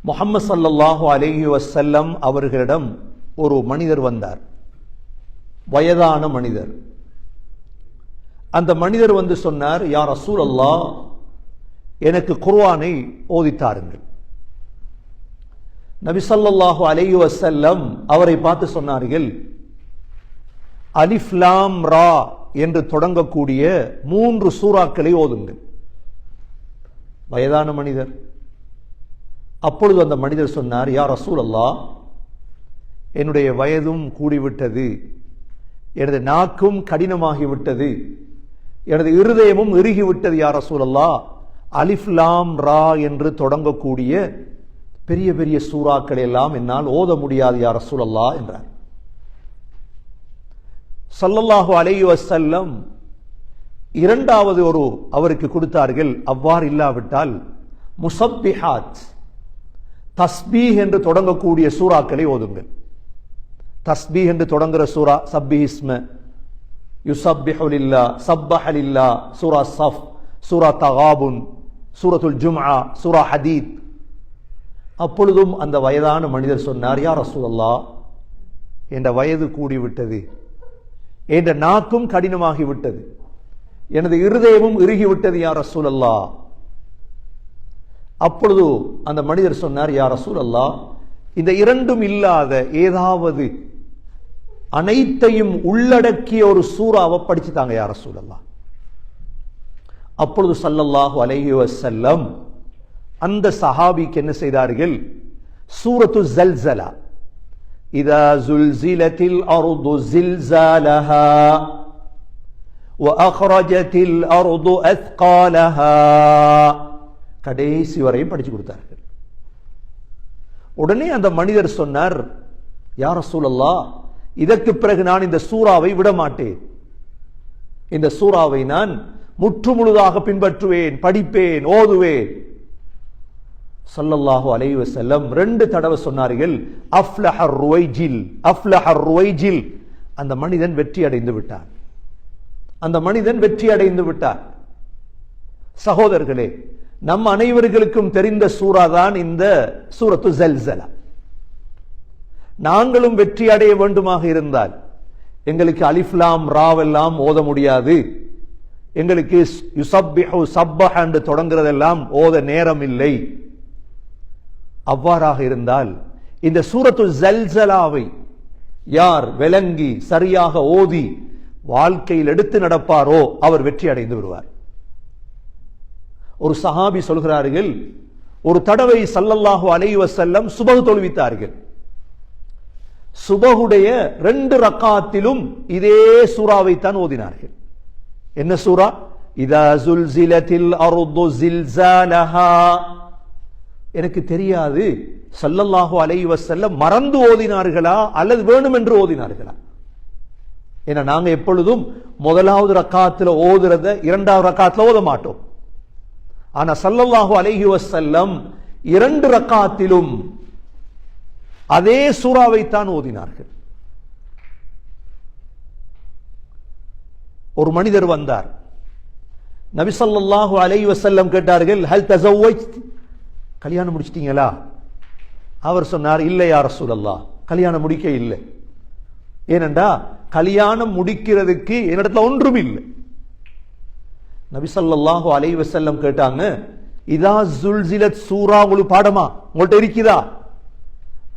முஹம்மது ஸல்லல்லாஹு அலைஹி வஸல்லம் அவர்களிடம் ஒரு மனிதர் வந்தார், வயதான மனிதர். அந்த மனிதர் வந்து சொன்னார், யா ரசூலல்லாஹ், எனக்கு குர்ஆனை ஓதித்தாருங்கள். நபி ஸல்லல்லாஹு அலைஹி வஸல்லம் அவரை பார்த்து சொன்னார்கள், அலிஃப் லாம் ரா என்று தொடங்கக்கூடிய 3 சூறாக்களை ஓதுங்கள். வயதான மனிதர். அப்பொழுது அந்த மனிதர் சொன்னார், யா ரசூலல்லாஹ், என்னுடைய வயதும் கூடிவிட்டது, எனது நாக்கும் கடினமாகிவிட்டது, எனது இருதயமும் இறுகிவிட்டது. யா ரசூலல்லாஹ், அலிஃப் லாம் ரா என்று தொடங்கக்கூடிய பெரிய பெரிய சூறாக்களை எல்லாம் என்னால் ஓத முடியாது யா ரசூலல்லாஹ் என்றார். ஸல்லல்லாஹு அலைஹி வஸல்லம் இரண்டாவது அவருக்கு கொடுத்தார்கள். அவ்வாறு இல்லாவிட்டால் முஸப்பிஹாத், தஸ்பீஹ் என்று தொடங்கக்கூடிய சூறாக்களை ஓதுங்கள். தஸ்பீஹ் என்று தொடங்குற சூரா சப்பிஹிஸ்ம, யுஸப்பிஹு லில்லாஹ், ஸப்பஹ லில்லாஹ், சூரா ஸஃப், சூரா தகாபுன், சூரத்துல் ஜும்ஆ, சூரா ஹதீத். அப்பொழுதும் அந்த வயதான மனிதர் சொன்னார், யா ரசூலல்லாஹ், என்ற வயது கூடிவிட்டது, என்ற நாக்கும் கடினமாகிவிட்டது, எனது இருதயமும் இறுகிவிட்டது யா ரசூலல்லாஹ். அப்பொழுது அந்த மனிதர் சொன்னார், யா ரசூலல்லாஹ், இந்த இரண்டும் இல்லாத ஏதாவது அனைத்தையும் உள்ளடக்கிய ஒரு சூறாவை படிச்சுட்டாங்க யா ரசூலல்லாஹ். அப்பொழுது ஸல்லல்லாஹு அலைஹி வஸல்லம் அந்த சஹாபிக்கு என்ன செய்தார்கள், சூரத்து ஸல்ஸலா, இதா ஸுல்ஸிலத்தில் அர்து ஸில்ஸாலஹா வ அக்ரஜத்தில் அர்து அஸ்காலஹா, கடைசி வரையும் படிச்சு கொடுத்தார்கள். உடனே அந்த மனிதர் சொன்னார், யா ரசூலல்லாஹ், இதற்கு பிறகு நான் இந்த சூறாவை விட மாட்டேன், இந்த சூறாவை நான் முற்றுமுழுதாக பின்பற்றுவேன், படிப்பேன், ஓதுவேன். ஸல்லல்லாஹு அலைஹி வஸல்லம் 2 தடவை சொன்னார்கள், அஃப்லஹர் ருவைஜில், அஃப்லஹர் ருவைஜில். அந்த மனிதன் வெற்றி அடைந்து விட்டான், அந்த மனிதன் வெற்றி அடைந்து விட்டார். சகோதரர்களே, நம் அனைவர்களுக்கும் தெரிந்த சூரா தான் இந்த சூரத்து ஸல்ஸலா. நாங்களும் வெற்றி அடைய வேண்டுமாக இருந்தால் எங்களுக்கு அலிஃப் லாம் ராவெல்லாம் ஓத முடியாது, எங்களுக்கு யுஸப்பிஹு ஸப்பஹ என்று தொடங்குறதெல்லாம் ஓத நேரம் இல்லை. அவ்வாறாக இருந்தால் இந்த சூரத்து ஸல்ஸலாவை யார் விளங்கி சரியாக ஓதி வாழ்க்கையில் எடுத்து நடப்பாரோ அவர் வெற்றி அடைந்து விடுவார். ஒரு சஹாபி சொல்கிறார்கள், ஒரு தடவை ஸல்லல்லாஹு அலைஹி வஸல்லம் சுபஹ் தொழுவித்தார்கள். சுபஹுடைய 2 ரக்காத்திலும் இதே சூறாவை தான் ஓதினார்கள். என்ன சூரா? இதா ஸுல்ஸிலத்தில் அர்து ஸில்ஸாலஹா. எனக்கு தெரியாது ஸல்லல்லாஹு அலைஹி வஸல்லம் மறந்து ஓதினார்களா அல்லது வேணும் என்று ஓதினார்களா. ஏன்னா நாங்க எப்பொழுதும் முதலாவது ரக்காத்துல ஓதுறத 2வது ரக்காத்துல ஓத மாட்டோம். ஆனா ஸல்லல்லாஹு அலைஹி வஸல்லம் 2 ரக்காத்திலும் அதே சூறாவை தான் ஓதினார்கள். ஒரு மனிதர் வந்தார், நபி ஸல்லல்லாஹு அலைஹி வஸல்லம் கேட்டார்கள், ஹல் தஸவ்வஜ்த், கல்யாணம் முடிச்சிட்டீங்களா? அவர் சொன்னார், இல்லை யா ரசூலல்லாஹ், கல்யாணம் முடிக்க இல்லை. ஏனென்றா கல்யாணம் முடிக்கிறதுக்கு என்னிடத்துல ஒன்றும் இல்லை. நபி ஸல்லல்லாஹு அலைஹி வஸல்லம் கேட்டாங்க, இதா ஸுல்ஸிலத் சூரா உங்களுக்கு பாடமா உங்கள்ட்ட இருக்குதா?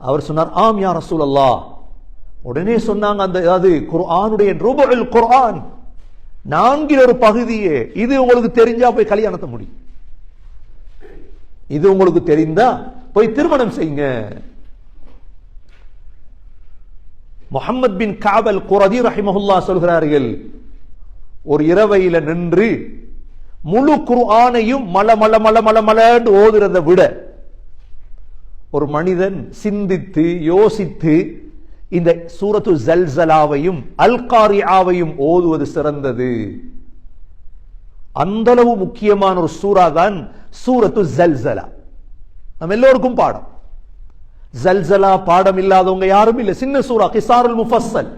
அவர் சொன்னார், ஆம் யா ரசூலல்லாஹ். உடனே சொன்னாங்க, அந்த அது குர்ஆனுடைய ருபுல் குர்ஆன், 4 ஒரு பகுதியே, இது உங்களுக்கு தெரிஞ்சா போய் கல்யாணத்தை முடி, இது உங்களுக்கு தெரிந்தா போய் திருமணம் செய்யுங்க. முஹம்மது பின் கஅப் அல் குரதி ரஹிமஹுல்லாஹ் சொல்கிறார்கள், ஒரு இரவையில நின்று முழு குர்ஆனையும் மல மல மல மல மலன்னு ஓதுறதை விட ஒரு மனிதன் சிந்தித்து யோசித்து இந்த சூரத்து ஸல்ஸலாவையும் அல் காரிஆவையும் ஓதுவது சிறந்தது. அந்த அளவு முக்கியமான ஒரு சூரா தான் சூரத்து ஸல்ஸலா. நம்ம எல்லோருக்கும் பாடம். ஸல்ஸலா பாடம் இல்லாதவங்க யாரும் இல்லை. சின்ன சூரா, கிஸாருல் முஃபஸ்ஸல்,